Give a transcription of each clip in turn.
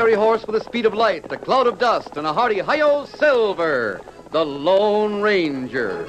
fiery horse with the speed of light, a cloud of dust, and a hearty hi-yo Silver, the Lone Ranger.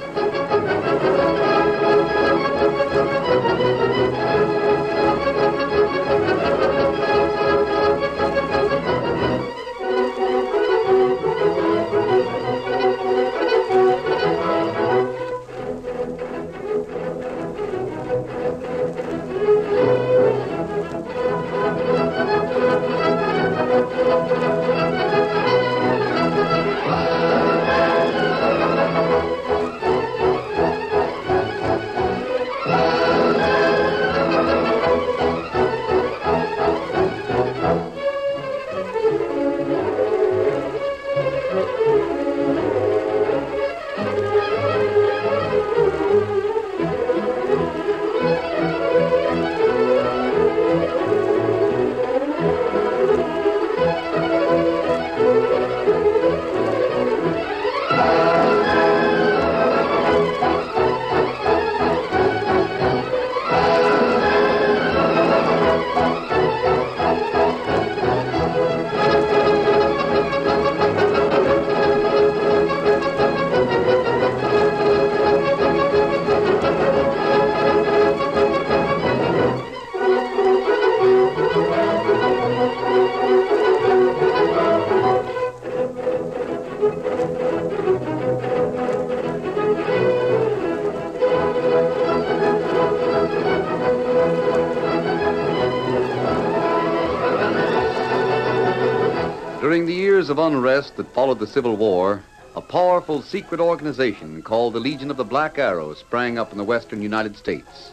During the years of unrest that followed the Civil War, a powerful secret organization called the Legion of the Black Arrow sprang up in the western United States.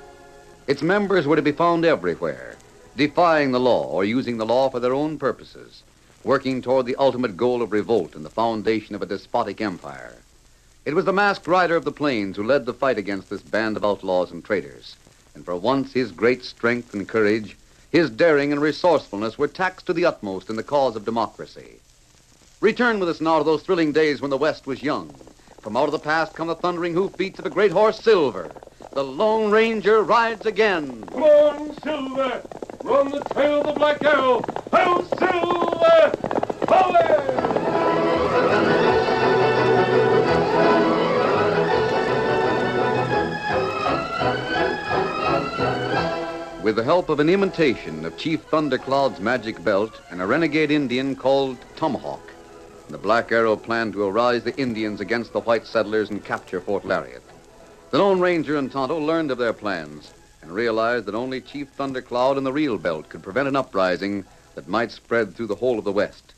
Its members were to be found everywhere, defying the law or using the law for their own purposes, working toward the ultimate goal of revolt and the foundation of a despotic empire. It was the masked rider of the plains who led the fight against this band of outlaws and traitors, and for once his great strength and courage, his daring and resourcefulness were taxed to the utmost in the cause of democracy. Return with us now to those thrilling days when the West was young. From out of the past come the thundering hoofbeats of a great horse, Silver. The Lone Ranger rides again. Come on, Silver! We're on the trail of the Black Arrow! Ho, Silver! With the help of an imitation of Chief Thundercloud's magic belt and a renegade Indian called Tomahawk, the Black Arrow planned to arouse the Indians against the white settlers and capture Fort Lariat. The Lone Ranger and Tonto learned of their plans and realized that only Chief Thundercloud and the real belt could prevent an uprising that might spread through the whole of the West.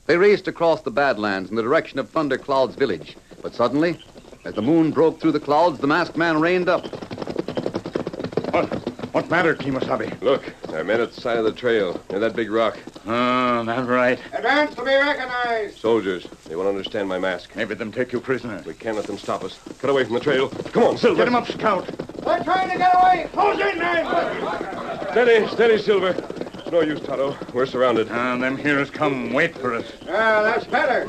They raced across the Badlands in the direction of Thundercloud's village, but suddenly, as the moon broke through the clouds, the masked man reined up. What matter, Kemosabe? Look, our men at the side of the trail, near that big rock. Oh, that's right. Advance to be recognized. Soldiers. They won't understand my mask. Maybe them take you prisoner. We can't let them stop us. Cut away from the trail. Come on, Silver. Get him up, Scout. They're trying to get away. Close in, man. Steady, Silver. It's no use, Tonto. We're surrounded. Them heroes come wait for us. That's better.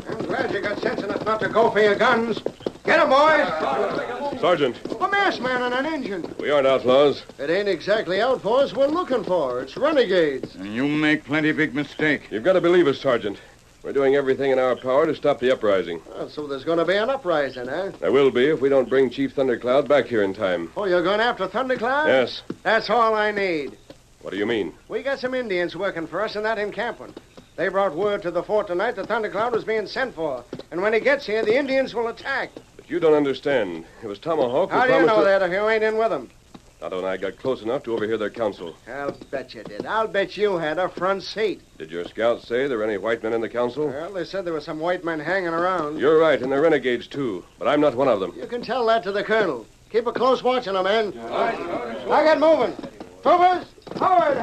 I'm glad you got sense enough not to go for your guns. Get 'em, boys. Sergeant. A masked man and an Injun. We aren't outlaws. It ain't exactly outlaws we're looking for. It's renegades. And you make plenty big mistake. You've got to believe us, Sergeant. We're doing everything in our power to stop the uprising. Well, so there's going to be an uprising, huh? There will be if we don't bring Chief Thundercloud back here in time. Oh, you're going after Thundercloud? Yes. That's all I need. What do you mean? We got some Indians working for us in that encampment. They brought word to the fort tonight that Thundercloud was being sent for. And when he gets here, the Indians will attack. But you don't understand. It was Tomahawk who How do you promised know to... that if you ain't in with them? Tonto and I got close enough to overhear their council. I'll bet you did. I'll bet you had a front seat. Did your scouts say there were any white men in the council? Well, they said there were some white men hanging around. You're right, and they're renegades, too. But I'm not one of them. You can tell that to the colonel. Keep a close watch on them, men. Now get moving. Troopers, forward,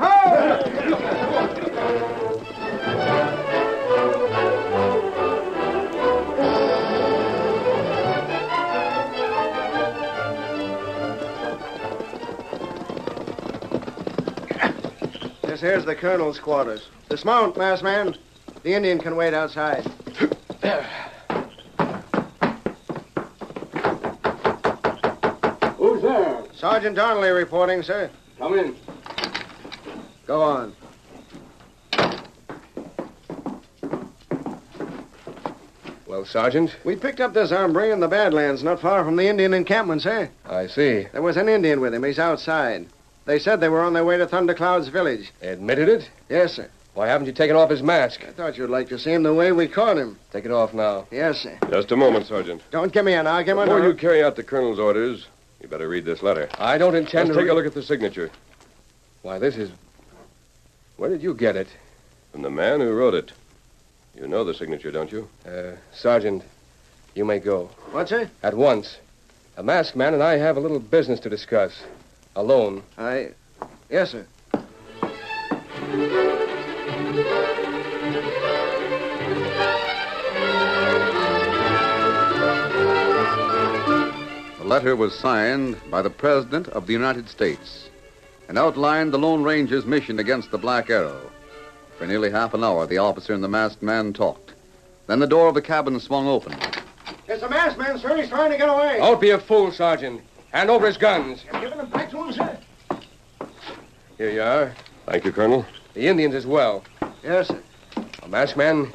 This here's the colonel's quarters. Dismount, masked man. The Indian can wait outside. Who's there? Sergeant Donnelly reporting, sir. Come in. Go on. Well, Sergeant? We picked up this hombre in the Badlands, not far from the Indian encampments, eh? I see. There was an Indian with him. He's outside. They said they were on their way to Thundercloud's village. Admitted it? Yes, sir. Why haven't you taken off his mask? I thought you'd like to see him the way we caught him. Take it off now. Yes, sir. Just a moment, Sergeant. Don't give me an argument. Before you carry out the colonel's orders, you better read this letter. I don't intend Let's to... take a look at the signature. Why, this is... Where did you get it? From the man who wrote it. You know the signature, don't you? Sergeant, you may go. What, sir? At once. A masked man and I have a little business to discuss. Alone. Yes, sir. The letter was signed by the President of the United States and outlined the Lone Ranger's mission against the Black Arrow. For nearly half an hour, the officer and the masked man talked. Then the door of the cabin swung open. It's the masked man, sir. He's trying to get away. Don't be a fool, Sergeant. Hand over his guns. I'm giving them back to him, sir. Here you are. Thank you, Colonel. The Indians as well. Yes, sir. A masked man,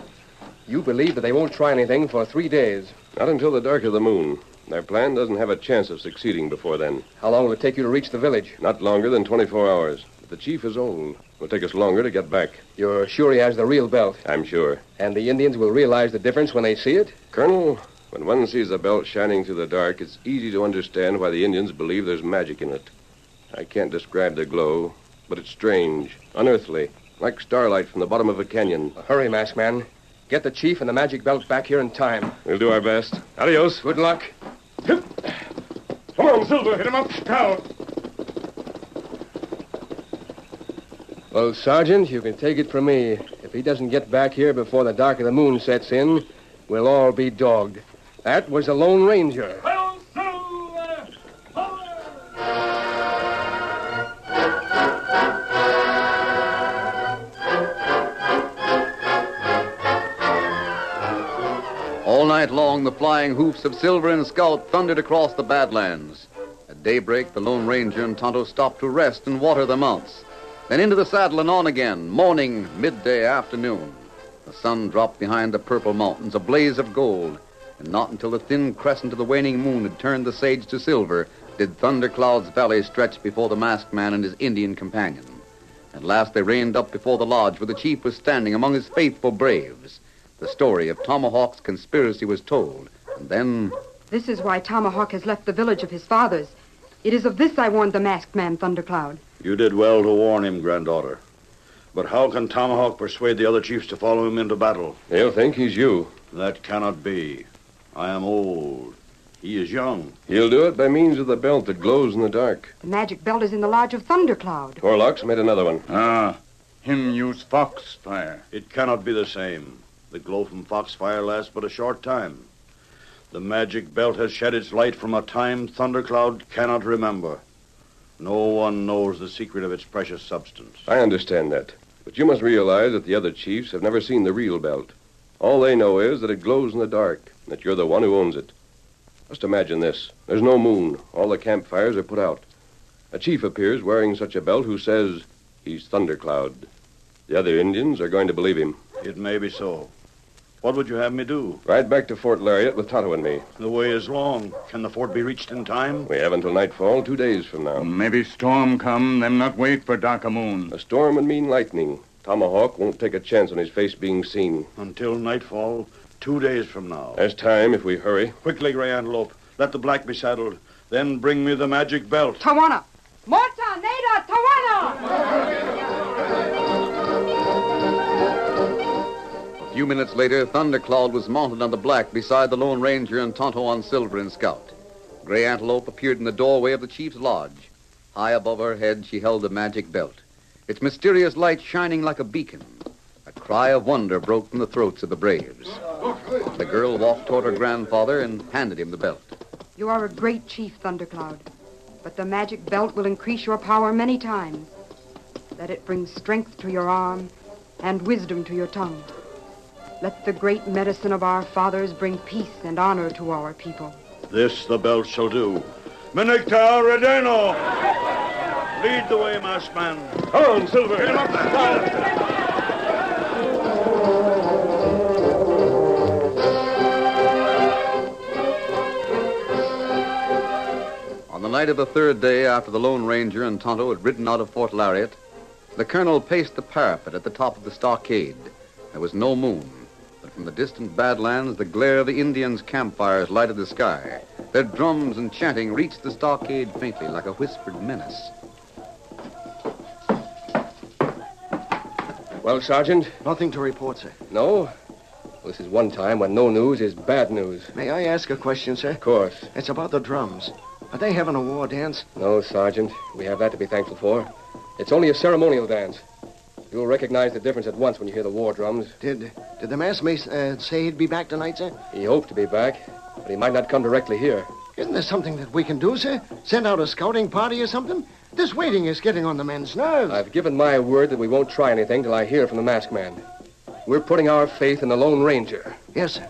you believe that they won't try anything for 3 days. Not until the dark of the moon. Their plan doesn't have a chance of succeeding before then. How long will it take you to reach the village? Not longer than 24 hours. But the chief is old. It'll take us longer to get back. You're sure he has the real belt? I'm sure. And the Indians will realize the difference when they see it? Colonel, when one sees a belt shining through the dark, it's easy to understand why the Indians believe there's magic in it. I can't describe the glow, but it's strange, unearthly, like starlight from the bottom of a canyon. Hurry, masked man. Get the chief and the magic belt back here in time. We'll do our best. Adios. Good luck. Come on, Silver. Hit him up, Scout. Well, Sergeant, you can take it from me. If he doesn't get back here before the dark of the moon sets in, we'll all be dogged. That was the Lone Ranger. Hail, Silver! All night long, the flying hoofs of Silver and Scout thundered across the Badlands. At daybreak, the Lone Ranger and Tonto stopped to rest and water their mounts. Then into the saddle and on again, morning, midday, afternoon. The sun dropped behind the purple mountains, a blaze of gold. And not until the thin crescent of the waning moon had turned the sage to silver did Thundercloud's valley stretch before the masked man and his Indian companion. At last they reined up before the lodge where the chief was standing among his faithful braves. The story of Tomahawk's conspiracy was told, and then... This is why Tomahawk has left the village of his fathers. It is of this I warned the masked man, Thundercloud. You did well to warn him, granddaughter. But how can Tomahawk persuade the other chiefs to follow him into battle? He'll think he's you. That cannot be. I am old. He is young. He'll do it by means of the belt that glows in the dark. The magic belt is in the lodge of Thundercloud. Horlock's made another one. Him use foxfire. It cannot be the same. The glow from foxfire lasts but a short time. The magic belt has shed its light from a time Thundercloud cannot remember. No one knows the secret of its precious substance. I understand that. But you must realize that the other chiefs have never seen the real belt. All they know is that it glows in the dark, and that you're the one who owns it. Just imagine this. There's no moon. All the campfires are put out. A chief appears wearing such a belt who says he's Thundercloud. The other Indians are going to believe him. It may be so. What would you have me do? Ride back to Fort Lariat with Tonto and me. The way is long. Can the fort be reached in time? We have until nightfall, 2 days from now. Maybe storm come, them not wait for dark a moon. A storm would mean lightning. Tomahawk won't take a chance on his face being seen. Until nightfall, 2 days from now. There's time if we hurry. Quickly, Gray Antelope. Let the black be saddled. Then bring me the magic belt. Tawana! Morta, Neda, Tawana! A few minutes later, Thundercloud was mounted on the black beside the Lone Ranger and Tonto on Silver and Scout. Gray Antelope appeared in the doorway of the chief's lodge. High above her head, she held the magic belt, its mysterious light shining like a beacon. A cry of wonder broke from the throats of the braves. The girl walked toward her grandfather and handed him the belt. You are a great chief, Thundercloud, but the magic belt will increase your power many times. Let it bring strength to your arm and wisdom to your tongue. Let the great medicine of our fathers bring peace and honor to our people. This the belt shall do. Menicta Redeno! Lead the way, masked man. Come on, Silver. Get him up there. night of the third day after the Lone Ranger and Tonto had ridden out of Fort Lariat, the colonel paced the parapet at the top of the stockade. There was no moon, but from the distant Badlands, the glare of the Indians' campfires lighted the sky. Their drums and chanting reached the stockade faintly like a whispered menace. Well, Sergeant? Nothing to report, sir. No? Well, this is one time when no news is bad news. May I ask a question, sir? Of course. It's about the drums. Are they having a war dance? No, Sergeant. We have that to be thankful for. It's only a ceremonial dance. You'll recognize the difference at once when you hear the war drums. Did the masked mason say he'd be back tonight, sir? He hoped to be back, but he might not come directly here. Isn't there something that we can do, sir? Send out a scouting party or something? This waiting is getting on the men's nerves. I've given my word that we won't try anything till I hear from the masked man. We're putting our faith in the Lone Ranger. Yes, sir.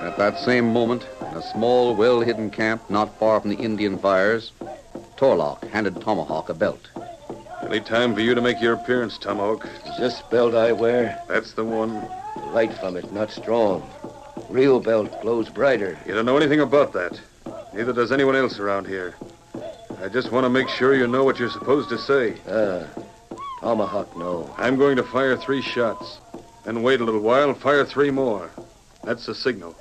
At that same moment, in a small, well-hidden camp not far from the Indian fires, Torlock handed Tomahawk a belt. Any time for you to make your appearance, Tomahawk. Is this belt I wear? That's the one. The light from it, not strong. Real belt glows brighter. You don't know anything about that. Neither does anyone else around here. I just want to make sure you know what you're supposed to say. Tomahawk, no. I'm going to fire 3 shots. Then wait a little while, fire 3 more. That's the signal.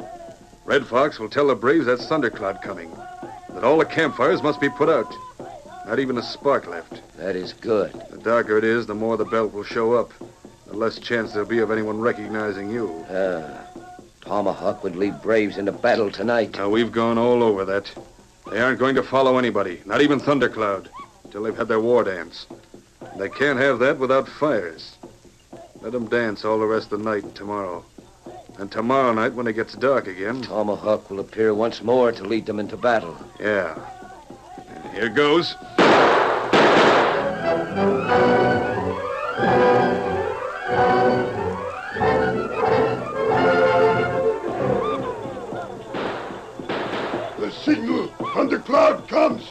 Red Fox will tell the Braves that's Thundercloud coming. That all the campfires must be put out. Not even a spark left. That is good. The darker it is, the more the belt will show up. The less chance there'll be of anyone recognizing you. Tomahawk would lead Braves into battle tonight. Now, we've gone all over that. They aren't going to follow anybody, not even Thundercloud, until they've had their war dance. They can't have that without fires. Let them dance all the rest of the night and tomorrow. And tomorrow night, when it gets dark again... Tomahawk will appear once more to lead them into battle. Yeah. And here goes. The signal, Thundercloud comes.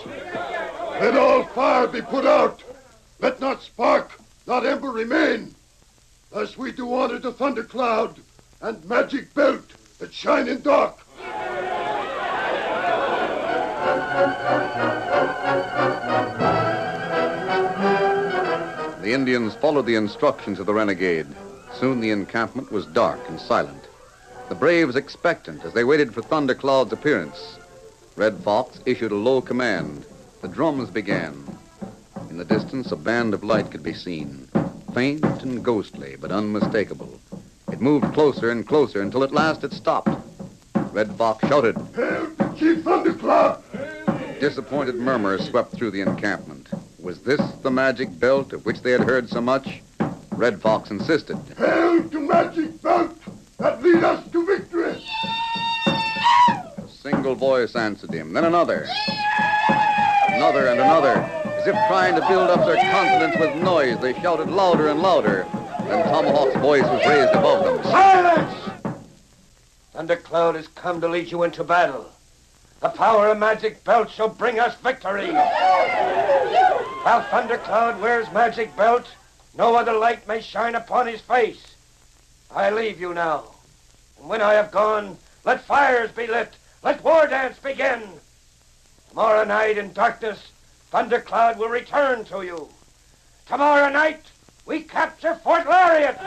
Let all fire be put out. Let not spark, not ember remain. Thus we do honor to Thundercloud and magic belt that shine in dark. The Indians followed the instructions of the renegade. Soon the encampment was dark and silent. The braves expectant as they waited for Thundercloud's appearance. Red Fox issued a low command. The drums began. In the distance, a band of light could be seen, faint and ghostly, but unmistakable. It moved closer and closer until at last it stopped. Red Fox shouted, "Hail to Chief Thundercloud!" Disappointed murmurs swept through the encampment. Was this the magic belt of which they had heard so much? Red Fox insisted. "Hail to magic belt that lead us to victory!" A single voice answered him, then another. Another and another. As if trying to build up their confidence with noise, they shouted louder and louder. Then Tomahawk's voice was raised above them. Silence! Thundercloud has come to lead you into battle. The power of magic belt shall bring us victory. While Thundercloud wears magic belt, no other light may shine upon his face. I leave you now. And when I have gone, let fires be lit. Let war dance begin. Tomorrow night in darkness, Thundercloud will return to you. Tomorrow night, we capture Fort Lariat.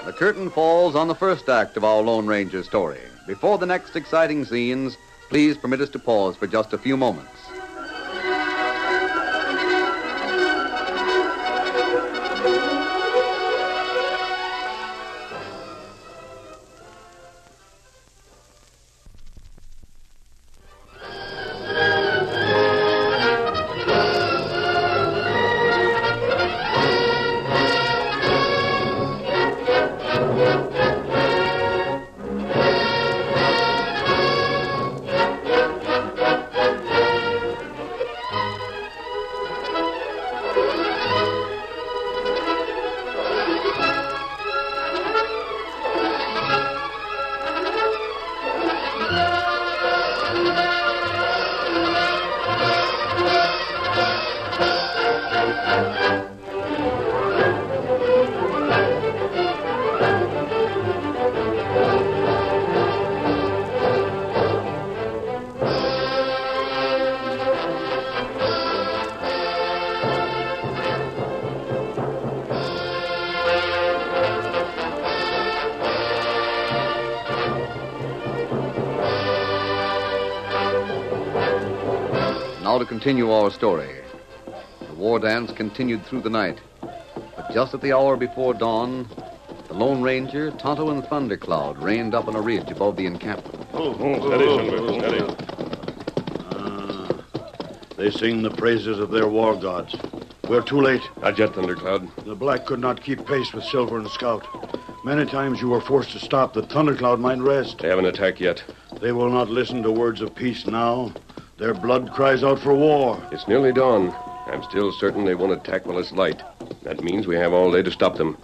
The curtain falls on the first act of our Lone Ranger story. Before the next exciting scenes, please permit us to pause for just a few moments. Now to continue our story. The war dance continued through the night. But just at the hour before dawn, the Lone Ranger, Tonto, and Thundercloud reined up on a ridge above the encampment. Steady. They sing the praises of their war gods. We're too late. Not yet, Thundercloud. The Black could not keep pace with Silver and Scout. Many times you were forced to stop that Thundercloud might rest. They haven't attacked yet. They will not listen to words of peace now. Their blood cries out for war. It's nearly dawn. I'm still certain they won't attack while it's light. That means we have all day to stop them.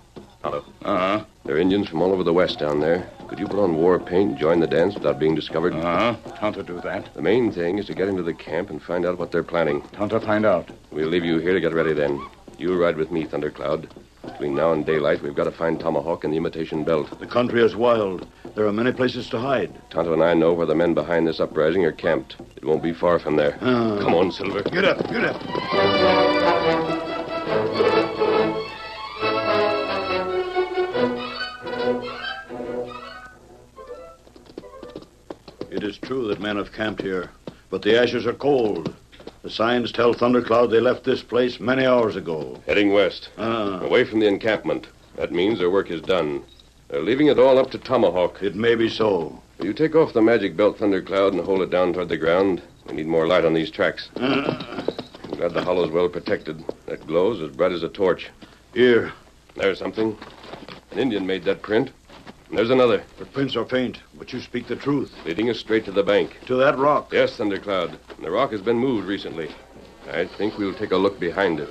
Tonto. Uh-huh. There are Indians from all over the West down there. Could you put on war paint and join the dance without being discovered? Uh-huh. Tonto do that. The main thing is to get into the camp and find out what they're planning. Tonto find out. We'll leave you here to get ready then. You'll ride with me, Thundercloud. Between now and daylight, we've got to find Tomahawk and the imitation belt. The country is wild. There are many places to hide. Tonto and I know where the men behind this uprising are camped. It won't be far from there. Come on, Silver. Get up. It is true that men have camped here, but the ashes are cold. The signs tell Thundercloud they left this place many hours ago. Heading west. Away from the encampment. That means their work is done. They're leaving it all up to Tomahawk. It may be so. You take off the magic belt, Thundercloud, and hold it down toward the ground. We need more light on these tracks. I'm glad the hollow's well protected. That glow's as bright as a torch. Here. There's something. An Indian made that print. And there's another. The prints are faint, but you speak the truth. Leading us straight to the bank. To that rock? Yes, Thundercloud. And the rock has been moved recently. I think we'll take a look behind it.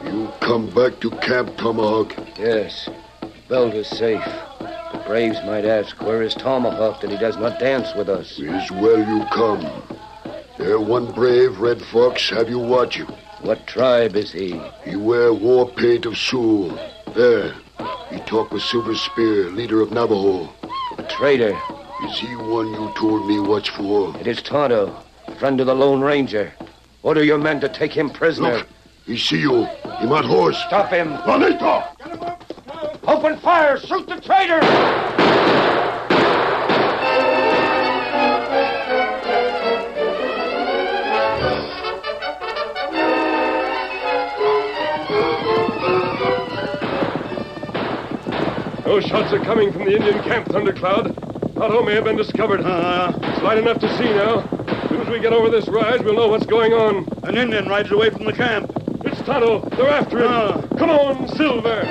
You come back to Camp Tomahawk. Yes. Belt is safe. The braves might ask, where is Tomahawk that he does not dance with us? Is well you come. There one brave Red Fox have you watch you. What tribe is he? He wear war paint of Sioux. There. He talk with Silver Spear, leader of Navajo. A traitor. Is he one you told me what's for? It is Tonto, friend of the Lone Ranger. Order your men to take him prisoner. Look, he see you. Him on horse. Stop him. Juanito! Open fire! Shoot the traitor! Those shots are coming from the Indian camp, Thundercloud. Tonto may have been discovered. It's light enough to see now. As soon as we get over this rise, we'll know what's going on. An Indian rides away from the camp. It's Tonto. They're after him. Come on, Silver.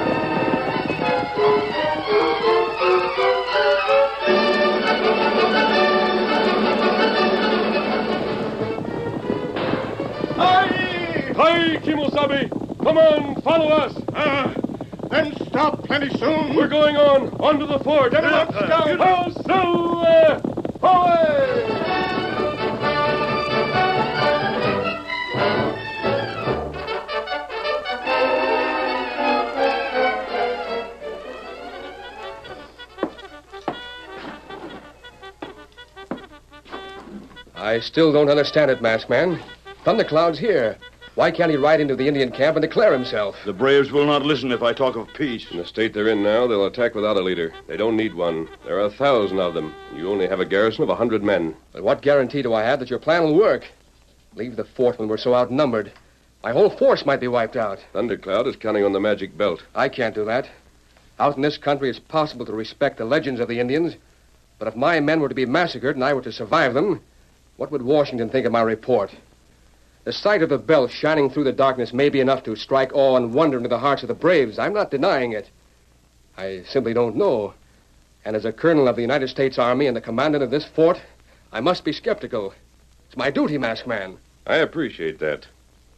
Hi, Kimosabe. Come on, follow us. Then stop plenty soon. We're going on to the fort. Everyone down. Ho, Silver! Away! I still don't understand it, Masked Man. Thundercloud's here. Why can't he ride into the Indian camp and declare himself? The braves will not listen if I talk of peace. In the state they're in now, they'll attack without a leader. They don't need one. There are 1,000 of them. You only have a garrison of 100 men. But what guarantee do I have that your plan will work? Leave the fort when we're so outnumbered. My whole force might be wiped out. Thundercloud is counting on the magic belt. I can't do that. Out in this country, it's possible to respect the legends of the Indians. But if my men were to be massacred and I were to survive them, what would Washington think of my report? The sight of the belt shining through the darkness may be enough to strike awe and wonder into the hearts of the braves. I'm not denying it. I simply don't know. And as a colonel of the United States Army and the commandant of this fort, I must be skeptical. It's my duty, Masked Man. I appreciate that.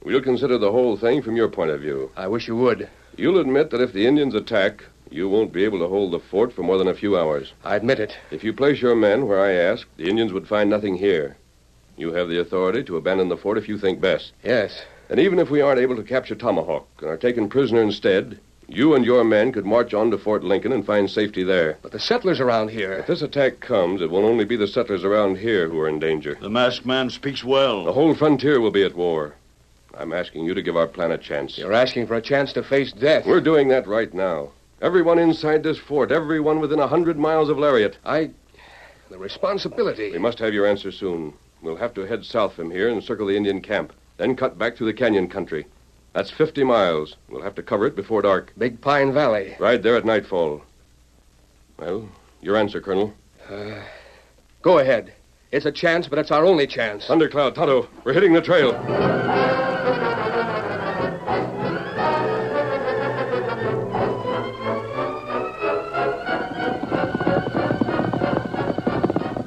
We'll consider the whole thing from your point of view. I wish you would. You'll admit that if the Indians attack, you won't be able to hold the fort for more than a few hours. I admit it. If you place your men where I ask, the Indians would find nothing here. You have the authority to abandon the fort if you think best. Yes. And even if we aren't able to capture Tomahawk and are taken prisoner instead, you and your men could march on to Fort Lincoln and find safety there. But the settlers around here... If this attack comes, it will only be the settlers around here who are in danger. The Masked Man speaks well. The whole frontier will be at war. I'm asking you to give our plan a chance. You're asking for a chance to face death. We're doing that right now. Everyone inside this fort, everyone within 100 miles of Lariat. The responsibility. We must have your answer soon. We'll have to head south from here and circle the Indian camp, then cut back through the canyon country. That's 50 miles. We'll have to cover it before dark. Big Pine Valley. Right there at nightfall. Well, your answer, Colonel. Go ahead. It's a chance, but it's our only chance. Thundercloud, Tonto, we're hitting the trail.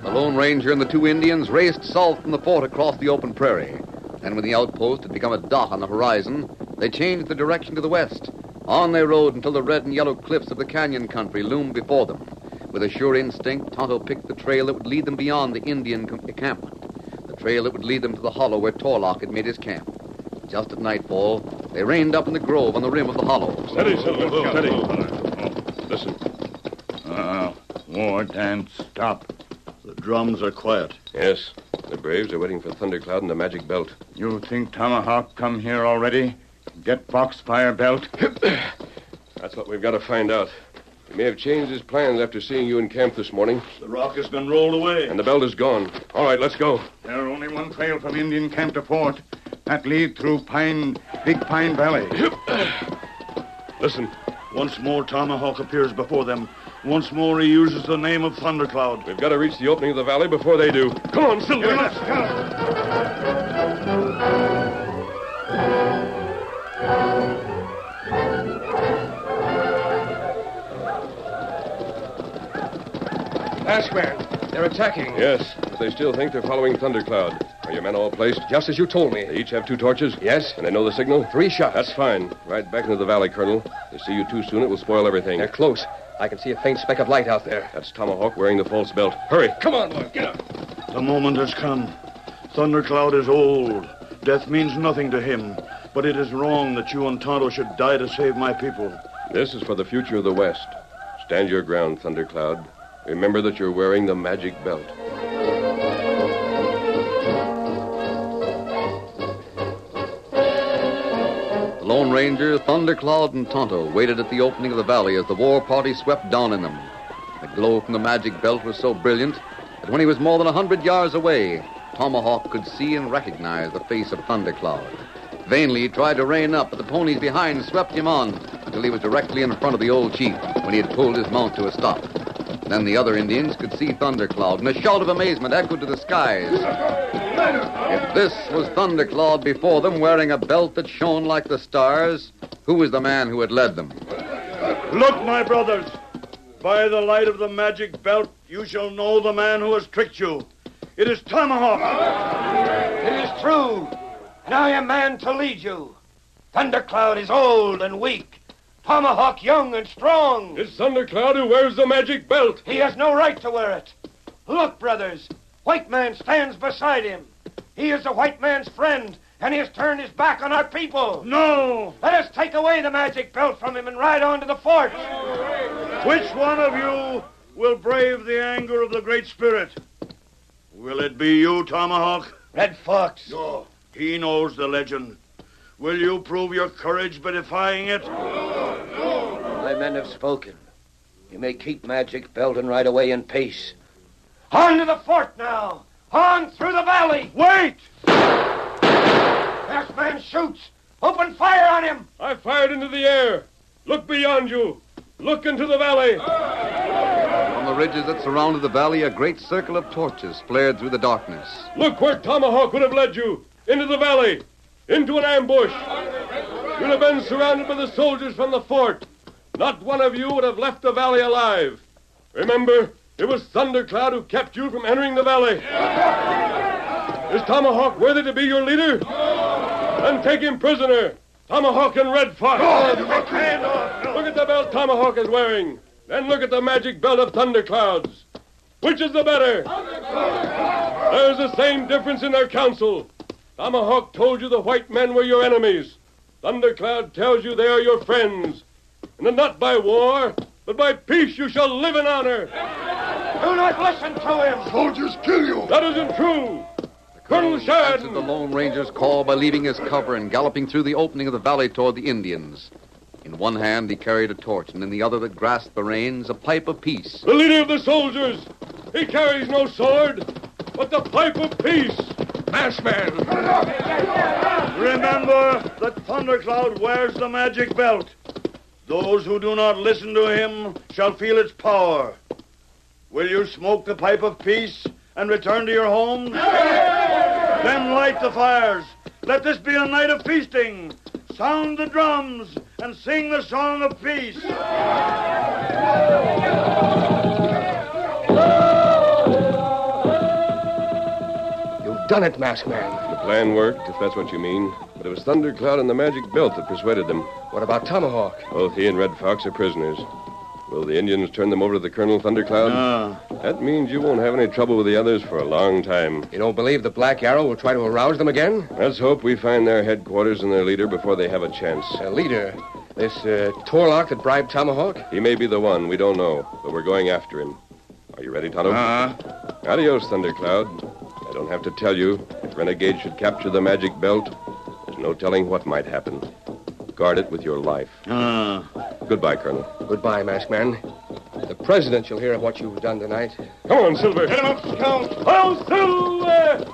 The Lone Ranger and the two Indians raced south from the fort across the open prairie. And when the outpost had become a dot on the horizon, they changed the direction to the west. On they rode until the red and yellow cliffs of the canyon country loomed before them. With a sure instinct, Tonto picked the trail that would lead them beyond the Indian encampment, the trail that would lead them to the hollow where Torlock had made his camp. Just at nightfall, they reined up in the grove on the rim of the hollow. Steady, Silver, steady. Listen. War dance, stop. The drums are quiet. Yes, the braves are waiting for Thundercloud and the magic belt. You think Tomahawk come here already? Get Foxfire belt? That's what we've got to find out. He may have changed his plans after seeing you in camp this morning. The rock has been rolled away. And the belt is gone. All right, let's go. There's only one trail from Indian camp to fort. That lead through Big Pine Valley. Listen. Once more, Tomahawk appears before them. Once more, he uses the name of Thundercloud. We've got to reach the opening of the valley before they do. Come on, Silver. Let's go. Ashman, they're attacking. Yes, but they still think they're following Thundercloud. Are your men all placed? Just as you told me. They each have 2 torches? Yes. And they know the signal? 3 shots. That's fine. Right back into the valley, Colonel. They see you too soon, it will spoil everything. They're close. I can see a faint speck of light out there. That's Tomahawk wearing the false belt. Hurry. Come on, boy. Get up. The moment has come. Thundercloud is old. Death means nothing to him. But it is wrong that you and Tonto should die to save my people. This is for the future of the West. Stand your ground, Thundercloud. Remember that you're wearing the magic belt. The Lone Ranger, Thundercloud, and Tonto waited at the opening of the valley as the war party swept down in them. The glow from the magic belt was so brilliant that when he was more than 100 yards away, Tomahawk could see and recognize the face of Thundercloud. Vainly, he tried to rein up, but the ponies behind swept him on until he was directly in front of the old chief when he had pulled his mount to a stop. Then the other Indians could see Thundercloud, and a shout of amazement echoed to the skies. If this was Thundercloud before them, wearing a belt that shone like the stars, who was the man who had led them? Look, my brothers. By the light of the magic belt, you shall know the man who has tricked you. It is Tomahawk. It is true. And I am man to lead you. Thundercloud is old and weak. Tomahawk young and strong. It's Thundercloud who wears the magic belt. He has no right to wear it. Look, brothers. White man stands beside him. He is the white man's friend, and he has turned his back on our people. No. Let us take away the magic belt from him and ride on to the fort. Which one of you will brave the anger of the Great Spirit? Will it be you, Tomahawk? Red Fox. No. He knows the legend. Will you prove your courage by defying it? My men have spoken. You may keep magic belt and ride away in peace. On to the fort now. On through the valley. Wait! That man shoots. Open fire on him. I fired into the air. Look beyond you. Look into the valley. On the ridges that surrounded the valley, a great circle of torches flared through the darkness. Look where Tomahawk would have led you. Into the valley. Into an ambush. You'd have been surrounded by the soldiers from the fort. Not one of you would have left the valley alive. Remember, it was Thundercloud who kept you from entering the valley. Is Tomahawk worthy to be your leader? Then take him prisoner. Tomahawk and Red Fox. Look at the belt Tomahawk is wearing. Then look at the magic belt of Thundercloud's. Which is the better? There's the same difference in their counsel. Tomahawk told you the white men were your enemies. Thundercloud tells you they are your friends. And that not by war, but by peace you shall live in honor. Do not listen to him. Soldiers kill you. That isn't true. The Colonel Sheridan! answered the Lone Ranger's call by leaving his cover and galloping through the opening of the valley toward the Indians. In one hand, he carried a torch, and in the other that grasped the reins, a pipe of peace. The leader of the soldiers! He carries no sword, but the pipe of peace! Masked man! Remember that Thundercloud wears the magic belt. Those who do not listen to him shall feel its power. Will you smoke the pipe of peace and return to your homes? Then light the fires. Let this be a night of feasting. Sound the drums and sing the song of peace. You've done it, Masked Man. The plan worked, if that's what you mean. But it was Thundercloud and the magic belt that persuaded them. What about Tomahawk? Both he and Red Fox are prisoners. Will the Indians turn them over to the Colonel, Thundercloud? No. That means you won't have any trouble with the others for a long time. You don't believe the Black Arrow will try to arouse them again? Let's hope we find their headquarters and their leader before they have a chance. Their leader? This Torlock that bribed Tomahawk? He may be the one, we don't know, but we're going after him. Are you ready, Tonto? Adios, Thundercloud. I don't have to tell you, if renegades should capture the magic belt, there's no telling what might happen. Guard it with your life. Goodbye, Colonel. Goodbye, Masked Man. The president shall hear of what you've done tonight. Come on, Silver. Get him up, Scout. Ho, Silver!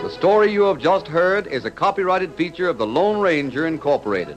The story you have just heard is a copyrighted feature of the Lone Ranger Incorporated.